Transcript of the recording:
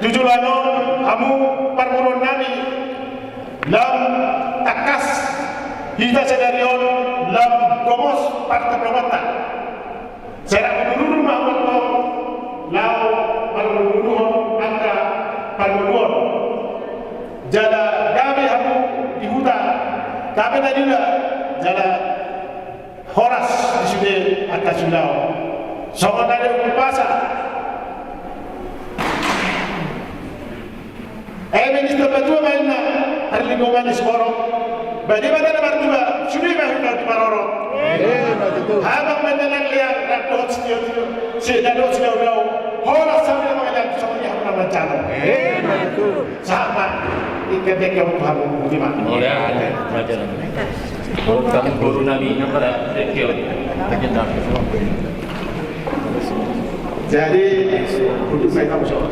Tujuanon amu parmuron nami lam takas hita sedarion lam gomos parta promata. Saya menurut mahmud ko lau parmuruhon angka parmuruhon. Jala gabe amu di huta gabe nadila jala horas di sini atas sulau. Sama dari upasa. Minister Batua mainna hari lingkungan di Seborong. Bagaimana berdua sudah bahkan di Maroro. Habang mendengar lihat rakot setiap sedado setiap jauh. Horas sampai mengajar sampai yang pernah bencana. Sama ikat kamu hamu gimana? Oleh pelajaran. Kamu guru nabi yang pada rekio agenda. Jadi saya tahu soal.